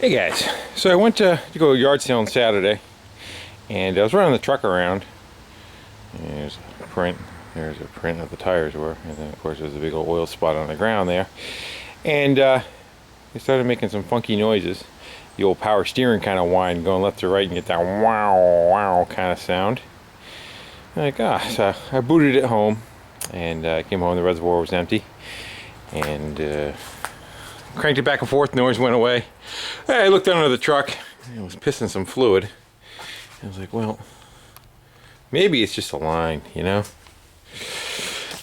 Hey guys, so I went to go yard sale on Saturday, and I was running the truck around. And there's a print of the tires were, and then of course there's a big old oil spot on the ground there. And it started making some funky noises. The old power steering kind of whine, going left to right, and get that wow wow kind of sound. I'm like, so I booted it home, and I came home, the reservoir was empty, and cranked it back and forth, noise went away. I looked under the truck, and it was pissing some fluid. I was like, well, maybe it's just a line, you know?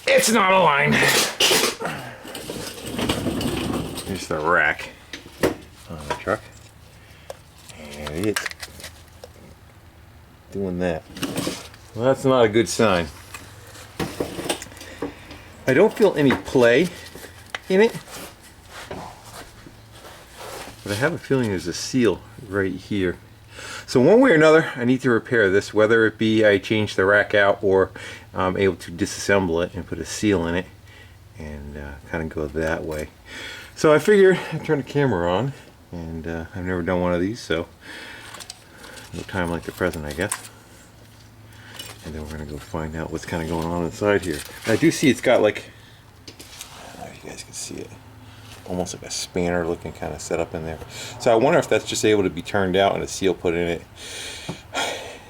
It's not a line. Here's the rack on the truck, and it's doing that. Well, that's not a good sign. I don't feel any play in it, but I have a feeling there's a seal right here. So one way or another, I need to repair this, whether it be I change the rack out or I'm able to disassemble it and put a seal in it and kind of go that way. So I figured I'd turn the camera on, and I've never done one of these, so no time like the present, I guess. And then we're going to go find out what's kind of going on inside here. I do see it's got like, I don't know if you guys can see it, almost like a spanner looking kind of setup in there. So I wonder if that's just able to be turned out and a seal put in it.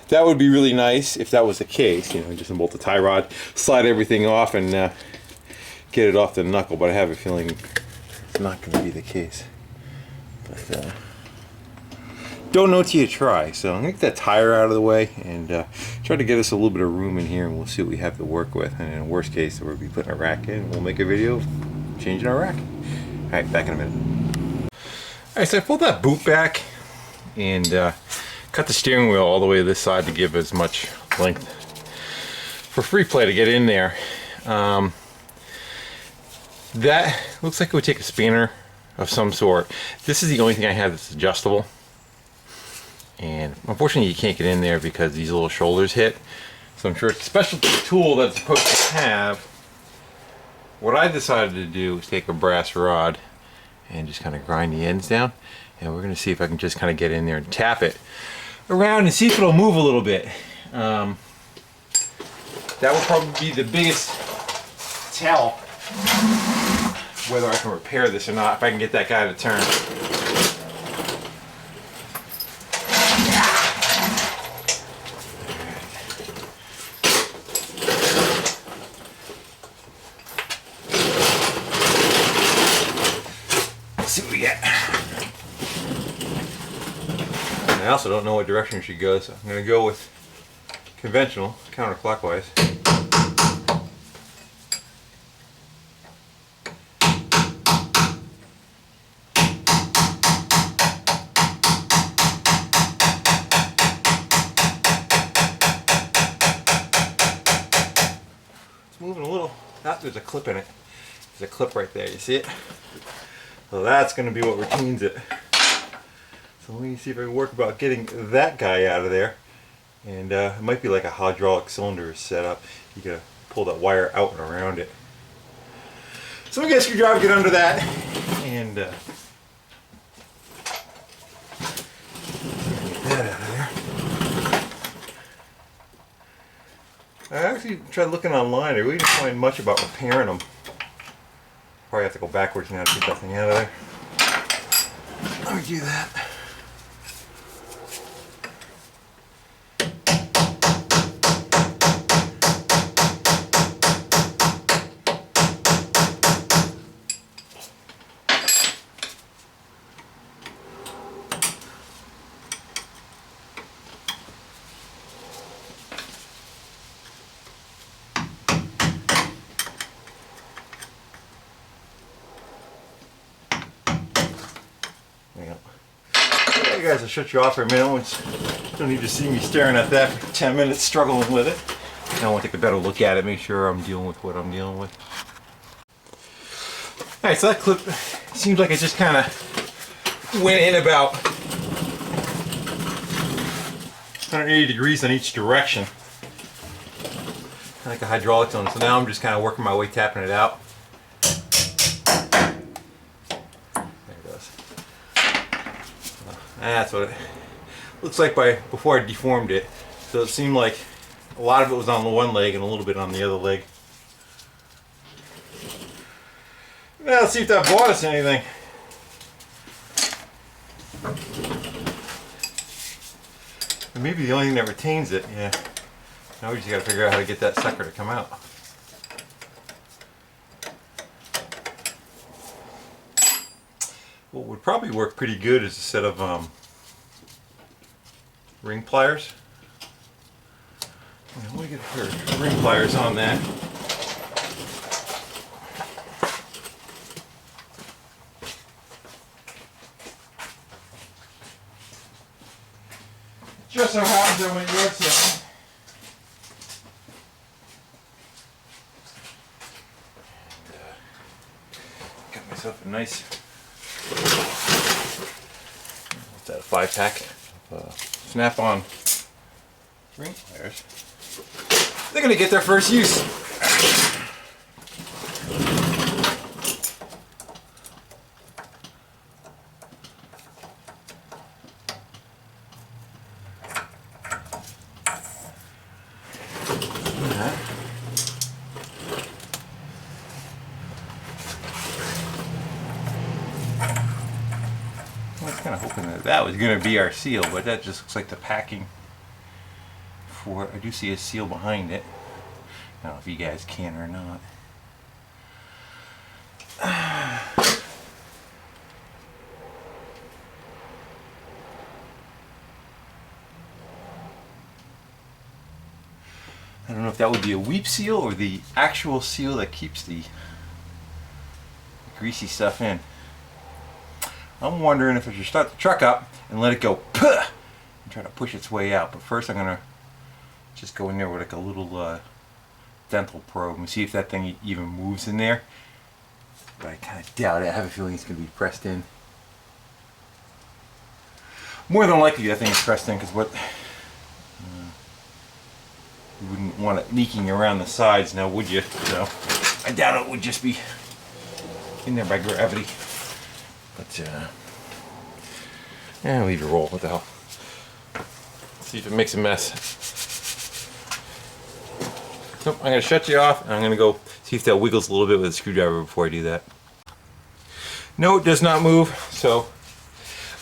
That would be really nice if that was the case, you know, just bolt the tie rod, slide everything off, and get it off the knuckle, but I have a feeling it's not going to be the case. But don't know till you try. So I'm going to get that tire out of the way and try to get us a little bit of room in here, and we'll see what we have to work with. And in worst case, we'll be putting a rack in, and we'll make a video of changing our rack. Alright, back in a minute. Alright, so I pulled that boot back and cut the steering wheel all the way to this side to give as much length for free play to get in there. That looks like it would take a spanner of some sort. This is the only thing I have that's adjustable, and unfortunately you can't get in there because these little shoulders hit. So I'm sure it's a specialty tool that's supposed to have. What I decided to do is take a brass rod and just kind of grind the ends down, and we're going to see if I can just kind of get in there and tap it around and see if it'll move a little bit. That will probably be the biggest tell whether I can repair this or not, if I can get that guy to turn. Let's see what we get. And I also don't know what direction she goes, so I'm going to go with conventional, counterclockwise. Moving a little. There's a clip in it. There's a clip right there. You see it? So that's going to be what retains it. So let me see if I can work about getting that guy out of there. And it might be like a hydraulic cylinder setup. You gotta pull that wire out and around it. So I'm gonna get a screwdriver, get under that, and get that out of there. I actually tried looking online. I really didn't find much about repairing them. Probably have to go backwards now to get that thing out of there. Let me do that. You guys, I'll shut you off for a minute. You don't need to see me staring at that for 10 minutes struggling with it. I want to take a better look at it, make sure I'm dealing with what I'm dealing with. Alright, so that clip seems like it just kind of went in about 180 degrees in each direction. Like a hydraulic cylinder. So now I'm just kind of working my way, tapping it out. That's what it looks like before I deformed it. So it seemed like a lot of it was on the one leg and a little bit on the other leg. Now let's see if that bought us anything. Maybe the only thing that retains it, yeah. Now we just gotta figure out how to get that sucker to come out. What would probably work pretty good is a set of ring pliers. Let me get a pair of ring pliers on that. Just so happens I went yard selling. Got myself a nice, what's that, a 5-pack of snap-on ring pliers. They're gonna get their first use. Kind of hoping that was going to be our seal, but that just looks like the packing for, I do see a seal behind it. I don't know if you guys can or not. I don't know if that would be a weep seal or the actual seal that keeps the greasy stuff in. I'm wondering if I should start the truck up and let it go puh, and try to push its way out. But first I'm going to just go in there with like a little dental probe and see if that thing even moves in there. But I kind of doubt it. I have a feeling it's going to be pressed in. More than likely that thing is pressed in, because what you wouldn't want it leaking around the sides now, would you? So I doubt it would just be in there by gravity. But yeah, leave it roll. What the hell? See if it makes a mess. Nope, I'm gonna shut you off and I'm gonna go see if that wiggles a little bit with a screwdriver before I do that. No, it does not move. So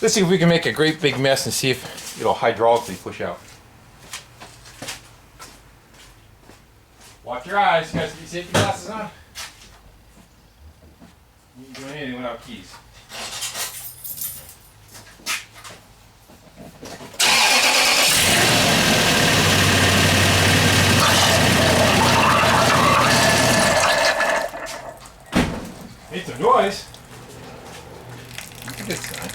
let's see if we can make a great big mess and see if it'll hydraulically push out. Watch your eyes, guys. Get your safety glasses on. You can do anything without keys. Made some noise. That's a good sign.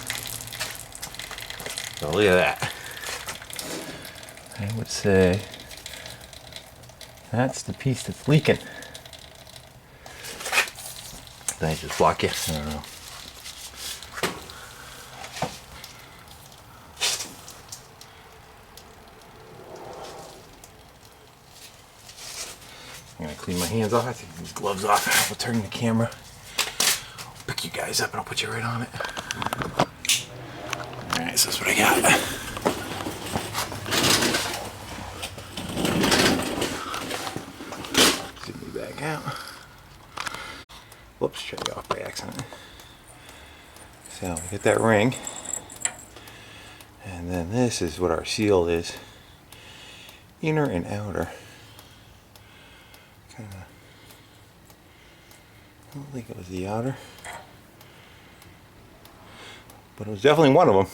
So look at that. I would say that's the piece that's leaking. Did I just block you? I don't know. I'm gonna clean my hands off. I take these gloves off. I'll turn the camera. Pick you guys up and I'll put you right on it. Alright, so that's what I got. Zoom me back out. Whoops, shut you off by accident. So we get that ring. And then this is what our seal is. Inner and outer. Kinda, I don't think it was the outer. But it was definitely one of them.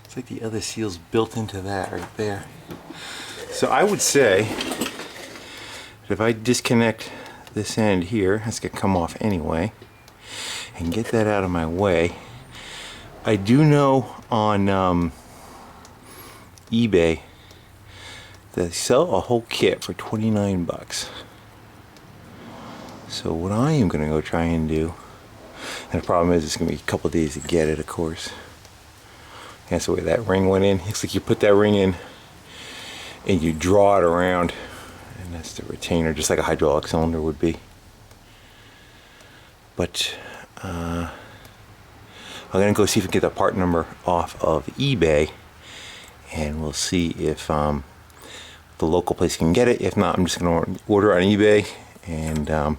It's like the other seal's built into that right there. So I would say that if I disconnect this end here, that's gonna come off anyway, and get that out of my way. I do know on eBay they sell a whole kit for 29 bucks. So what I am going to go try and do, and the problem is it's going to be a couple days to get it, of course. That's the way that ring went in. It's like you put that ring in and you draw it around, and that's the retainer, just like a hydraulic cylinder would be. But I'm gonna go see if we can get the part number off of eBay, and we'll see if the local place can get it. If not, I'm just gonna order on eBay, and I'd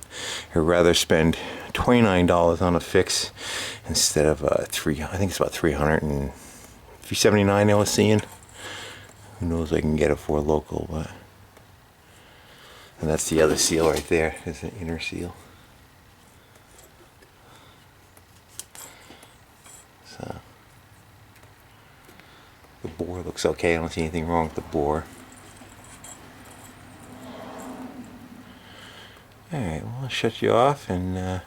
rather spend $29 on a fix instead of I think it's about 379 I was seeing. Who knows, I can get it for local. But and that's the other seal right there, is an inner seal. So the bore looks okay. I don't see anything wrong with the bore. Alright, well, I'll shut you off and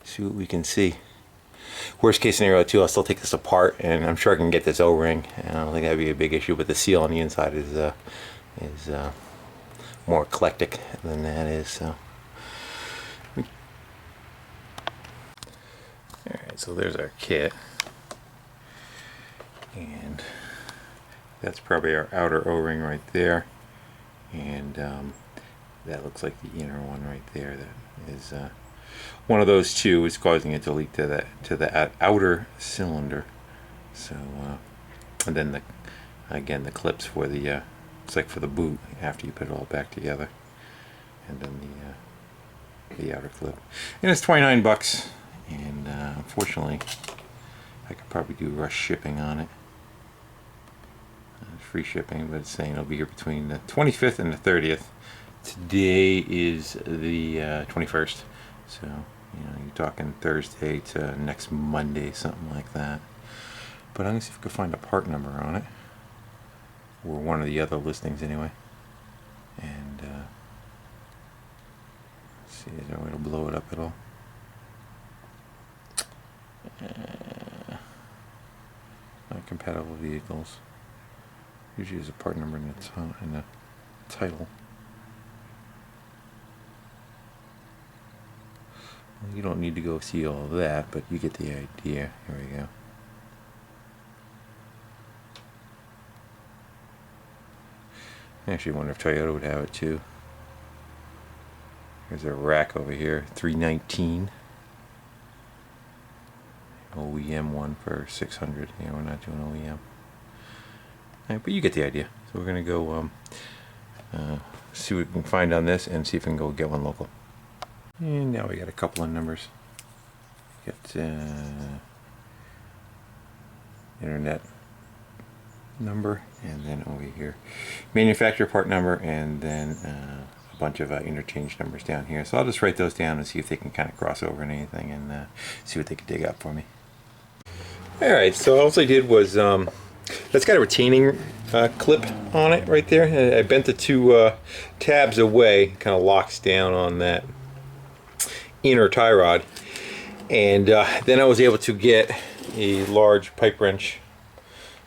see what we can see. Worst case scenario too, I'll still take this apart, and I'm sure I can get this O-ring. I don't think that'd be a big issue, but the seal on the inside is more eclectic than that is. So, alright, so there's our kit, and that's probably our outer O-ring right there. And that looks like the inner one right there. That is one of those two is causing it to leak to the outer cylinder. So and then again the clips for the it's like for the boot after you put it all back together, and then the outer clip. And it's 29 bucks. And unfortunately, I could probably do rush shipping on it. Free shipping, but it's saying it'll be here between the 25th and the 30th. Today is the 21st, so you're talking Thursday to next Monday, something like that. But I'm gonna see if I can find a part number on it, or one of the other listings anyway. And let's see, is there a way to blow it up at all? Not compatible vehicles. Usually there's a part number in the title. Well, you don't need to go see all of that, but you get the idea. Here we go. I actually wonder if Toyota would have it too. There's a rack over here, 319. OEM one for 600. Yeah, we're not doing OEM. But you get the idea. So we're going to go see what we can find on this and see if we can go get one local. And now we got a couple of numbers. Got internet number, and then over here manufacturer part number, and then a bunch of interchange numbers down here. So I'll just write those down and see if they can kind of cross over in anything, and see what they can dig up for me. Alright, so all I did was that's got a retaining clip on it right there. I bent the two tabs away, kind of locks down on that inner tie rod, and then I was able to get a large pipe wrench,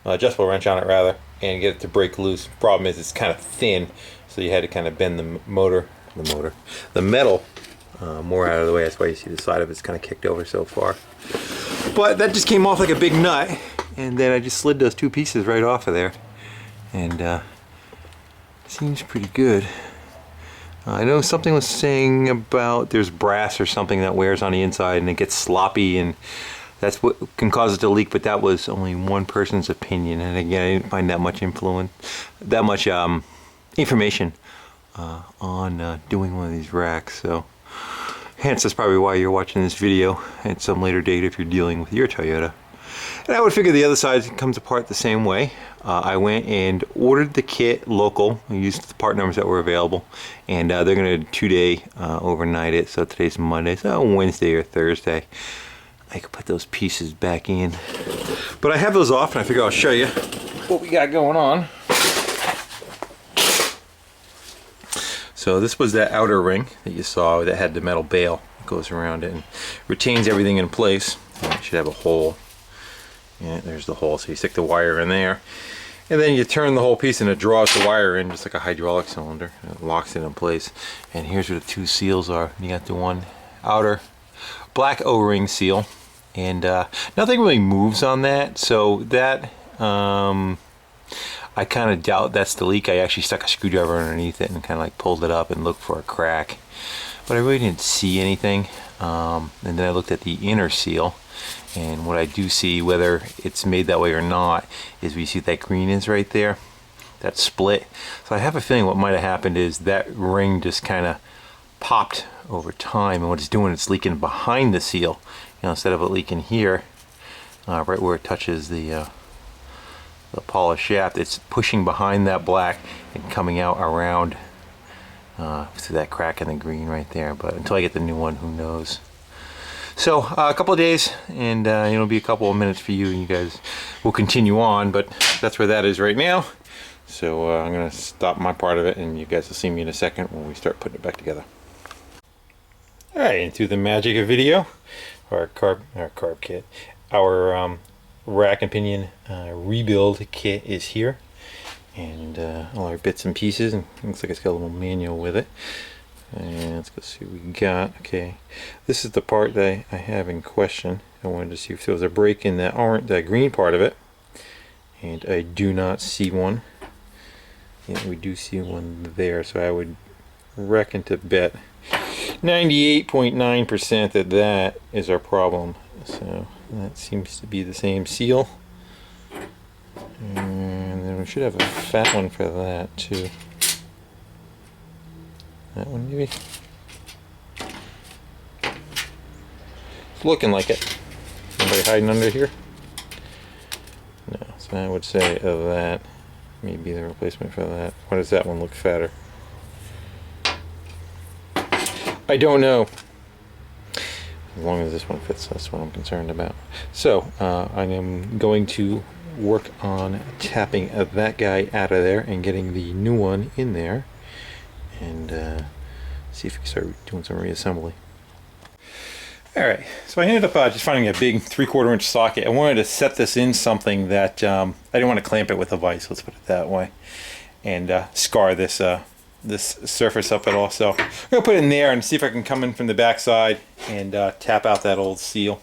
adjustable wrench on it rather, and get it to break loose. Problem is it's kind of thin, so you had to kind of bend the metal more out of the way. That's why you see the side of it's kind of kicked over so far. But that just came off like a big nut, and then I just slid those two pieces right off of there, and seems pretty good. I know something was saying about there's brass or something that wears on the inside and it gets sloppy, and that's what can cause it to leak, but that was only one person's opinion. And again, I didn't find that much information on doing one of these racks. So hence that's probably why you're watching this video at some later date if you're dealing with your Toyota. And I would figure the other side comes apart the same way. I went and ordered the kit local. I used the part numbers that were available, and they're going to 2-day overnight it. So today's Monday, so Wednesday or Thursday I could put those pieces back in. But I have those off, and I figure I'll show you what we got going on. So this was that outer ring that you saw that had the metal bail that goes around it and retains everything in place. And it should have a hole. Yeah, there's the hole, so you stick the wire in there, and then you turn the whole piece and it draws the wire in just like a hydraulic cylinder, and it locks it in place. And here's where the two seals are. You got the one outer black O-ring seal, and nothing really moves on that, so that I kind of doubt that's the leak. I actually stuck a screwdriver underneath it and kind of like pulled it up and looked for a crack, but I really didn't see anything. And then I looked at the inner seal, and what I do see, whether it's made that way or not, is we see that green is right there, that split. So I have a feeling what might have happened is that ring just kind of popped over time, and what it's doing, it's leaking behind the seal, you know, instead of it leaking here, right where it touches the polished shaft. It's pushing behind that black and coming out around to that crack in the green right there. But until I get the new one, who knows. So a couple of days, and it'll be a couple of minutes for you, and you guys will continue on, but that's where that is right now. So I'm gonna stop my part of it, and you guys will see me in a second when we start putting it back together. All right, and through the magic of video, our carb kit, our rack and pinion rebuild kit is here, and all our bits and pieces, and it looks like it's got a little manual with it. And let's go see what we got. Okay, this is the part that I have in question. I wanted to see if there was a break in that green part of it, and I do not see one. Yeah, we do see one there, so I would reckon to bet 98.9% that is our problem. So that seems to be the same seal, and then we should have a fat one for that too. That one maybe. It's looking like it. Anybody hiding under here? No. So I would say of that, maybe the replacement for that. Why does that one look fatter? I don't know. As long as this one fits, that's what I'm concerned about. So I am going to work on tapping that guy out of there and getting the new one in there, and see if we can start doing some reassembly. Alright, so I ended up just finding a big 3/4 inch socket. I wanted to set this in something that I didn't want to clamp it with a vise, let's put it that way, and scar this this surface up at all. So I'm going to put it in there and see if I can come in from the back side and tap out that old seal.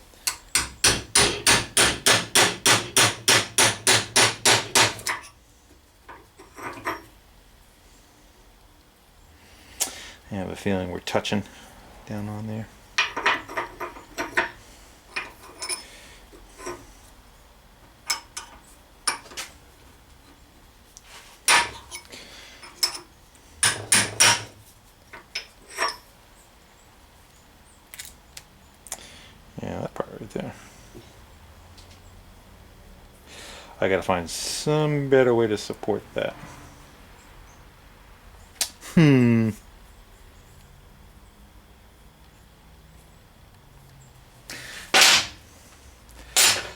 I have a feeling we're touching down on there. Yeah, that part right there. I gotta find some better way to support that.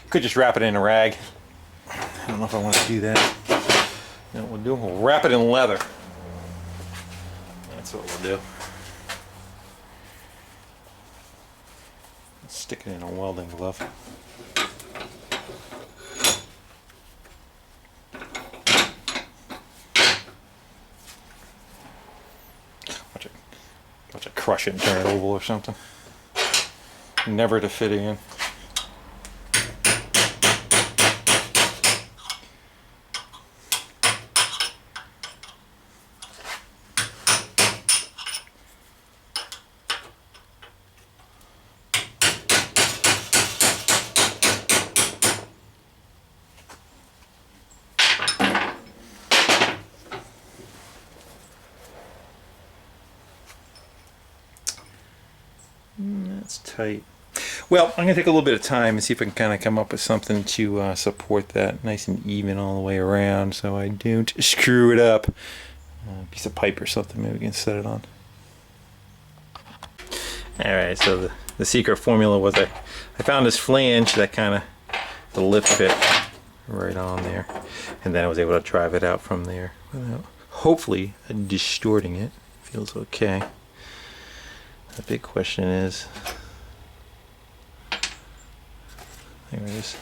Could just wrap it in a rag. I don't know if I want to do that. You know what we'll do? We'll wrap it in leather. That's what we'll do. Stick it in a welding glove. Watch it crush it and turn it oval or something. Never to fit in. That's tight. Well, I'm going to take a little bit of time and see if I can kind of come up with something to support that nice and even all the way around so I don't screw it up. A piece of pipe or something, maybe we can set it on. Alright, so the secret formula was I found this flange that kind of, the lip fit right on there, and then I was able to drive it out from there without hopefully distorting it. Feels okay. The big question is, there it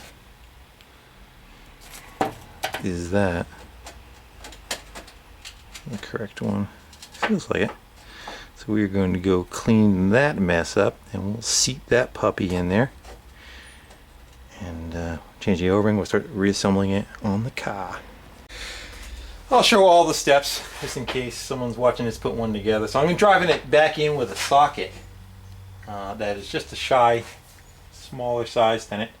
is that the correct one? Feels like it. So we're going to go clean that mess up, and we'll seat that puppy in there and change the O-ring. We'll start reassembling it on the car. I'll show all the steps just in case someone's watching us put one together. So I'm driving it back in with a socket that is just a shy, smaller size than it.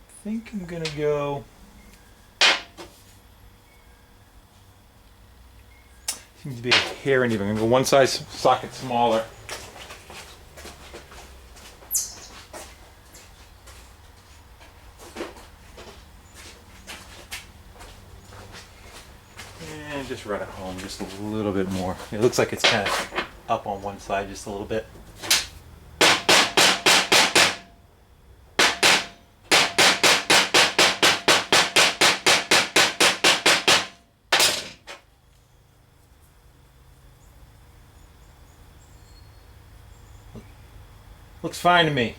I think I'm gonna go. Seems to be a hair uneven. I'm gonna go one size socket smaller. And just run it home just a little bit more. It looks like it's kind of up on one side just a little bit. Looks fine to me.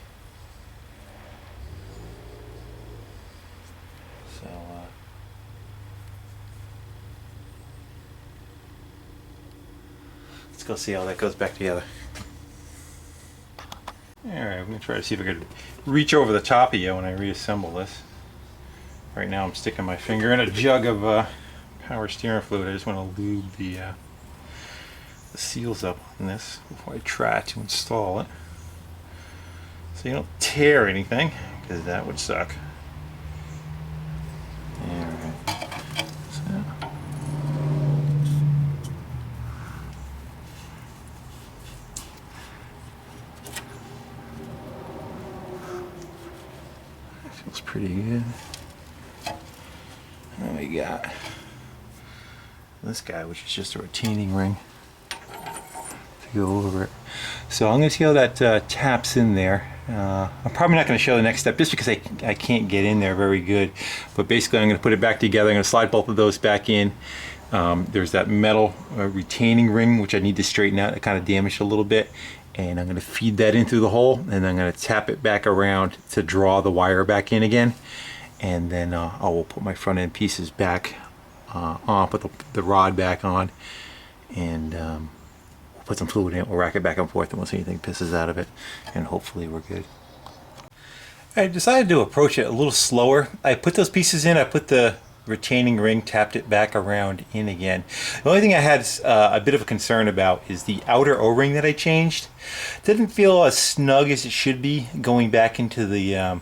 So, let's go see how that goes back together. Alright, I'm going to try to see if I could reach over the top of you when I reassemble this. Right now I'm sticking my finger in a jug of power steering fluid. I just want to lube the seals up on this before I try to install it. So you don't tear anything, because that would suck. Alright. So. That feels pretty good. And then we got this guy, which is just a retaining ring to go over it. So I'm going to see how that taps in there. I'm probably not going to show the next step just because I can't get in there very good. But basically I'm going to put it back together. I'm going to slide both of those back in. There's that metal retaining ring which I need to straighten out. It kind of damaged a little bit. And I'm going to feed that in through the hole. And then I'm going to tap it back around to draw the wire back in again. And then I will put my front end pieces back on, put the rod back on. And put some fluid in it, we'll rack it back and forth and we'll see if anything pisses out of it, and hopefully we're good. I decided to approach it a little slower. I put those pieces in, I put the retaining ring, tapped it back around in again. The only thing I had a bit of a concern about is the outer O-ring that I changed. Didn't feel as snug as it should be going back into the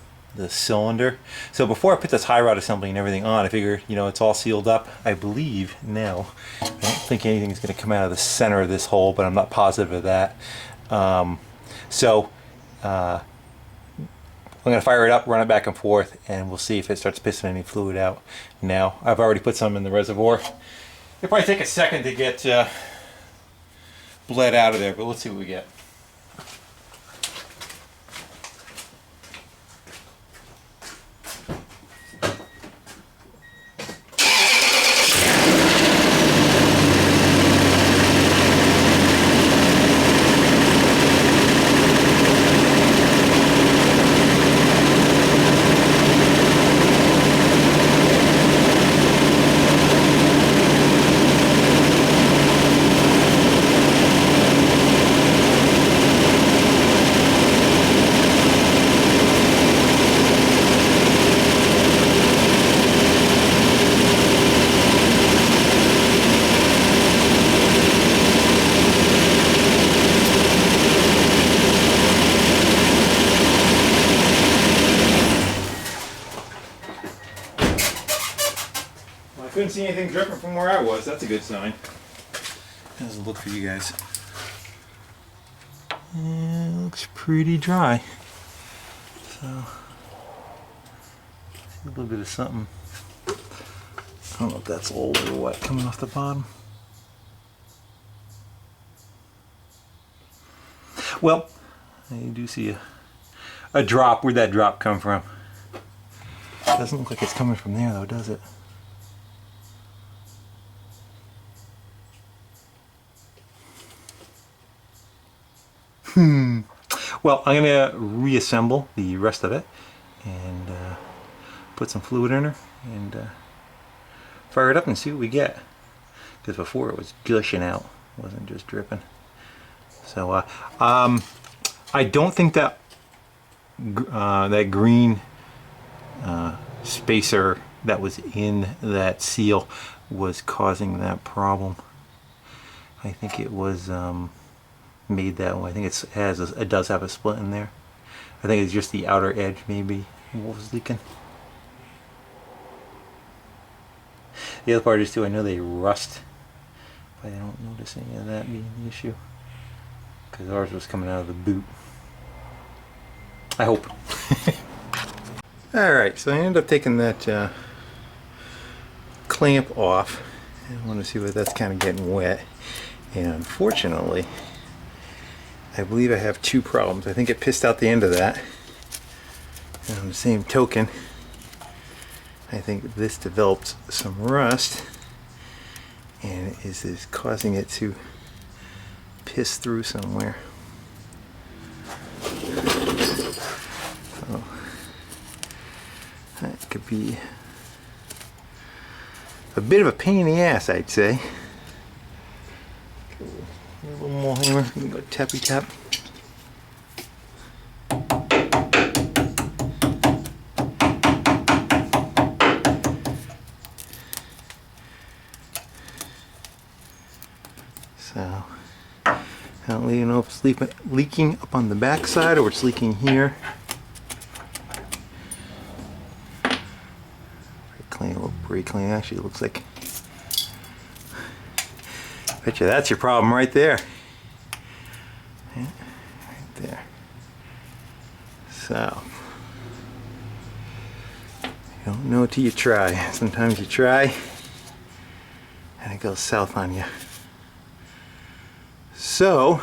cylinder. So before I put this high rod assembly and everything on, I figured, you know, it's all sealed up. I believe now, I don't think anything is going to come out of the center of this hole, but I'm not positive of that. I'm going to fire it up, run it back and forth, and we'll see if it starts pissing any fluid out. Now, I've already put some in the reservoir. It'll probably take a second to get bled out of there, but let's see what we get. Couldn't see anything dripping from where I was. That's a good sign. How does it look for you guys? It looks pretty dry. So, a little bit of something. I don't know if that's old or what coming off the bottom. Well, you do see a drop. Where'd that drop come from? It doesn't look like it's coming from there though, does it? Well, I'm going to reassemble the rest of it and put some fluid in her and fire it up and see what we get. Because before it was gushing out, it wasn't just dripping. So I don't think that that green spacer that was in that seal was causing that problem. I think it was made that way. I think it does have a split in there. I think it's just the outer edge maybe what was leaking. The other part is too, I know they rust, but I don't notice any of that being the issue because ours was coming out of the boot. I hope. Alright, so I ended up taking that clamp off. I want to see what that's kind of getting wet. And unfortunately, I believe I have two problems. I think it pissed out the end of that. And on the same token, I think this developed some rust and is causing it to piss through somewhere. So that could be a bit of a pain in the ass, I'd say. A little more hammer, we can go tappy tap. So I don't really know if it's leaking up on the back side or it's leaking here. Brake clean, actually looks like. Bet you that's your problem right there. Yeah, right there. So you don't know till you try. Sometimes you try and it goes south on you. So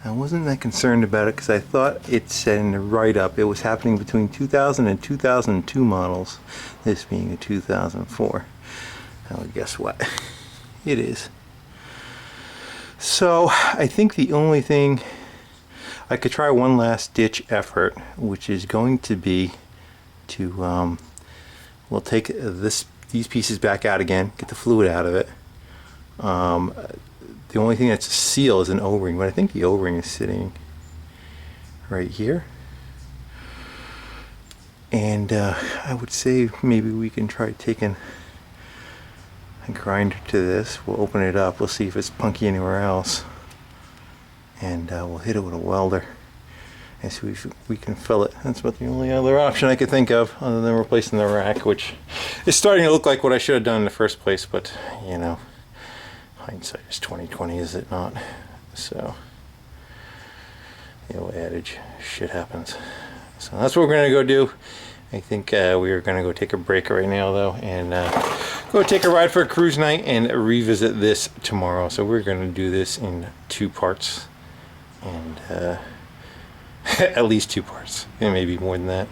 I wasn't that concerned about it because I thought it said in the write-up it was happening between 2000 and 2002 models, this being a 2004. Well, guess what? It is. So I think the only thing I could try one last ditch effort, which is going to be to we'll take these pieces back out again, get the fluid out of it. The only thing that's a seal is an O-ring, but I think the O-ring is sitting right here. And I would say maybe we can try taking a grinder to this. We'll open it up, we'll see if it's punky anywhere else. And we'll hit it with a welder and see if we can fill it. That's about the only other option I could think of other than replacing the rack, which is starting to look like what I should have done in the first place, but you know, hindsight is 20/20, is it not? So the old adage, shit happens. So that's what we're gonna go do. I think we are gonna go take a break right now though, and go take a ride for a cruise night and revisit this tomorrow. So we're gonna do this in 2 parts, and at least 2 parts, and maybe more than that,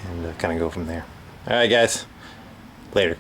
and kind of go from there. All right, guys, later.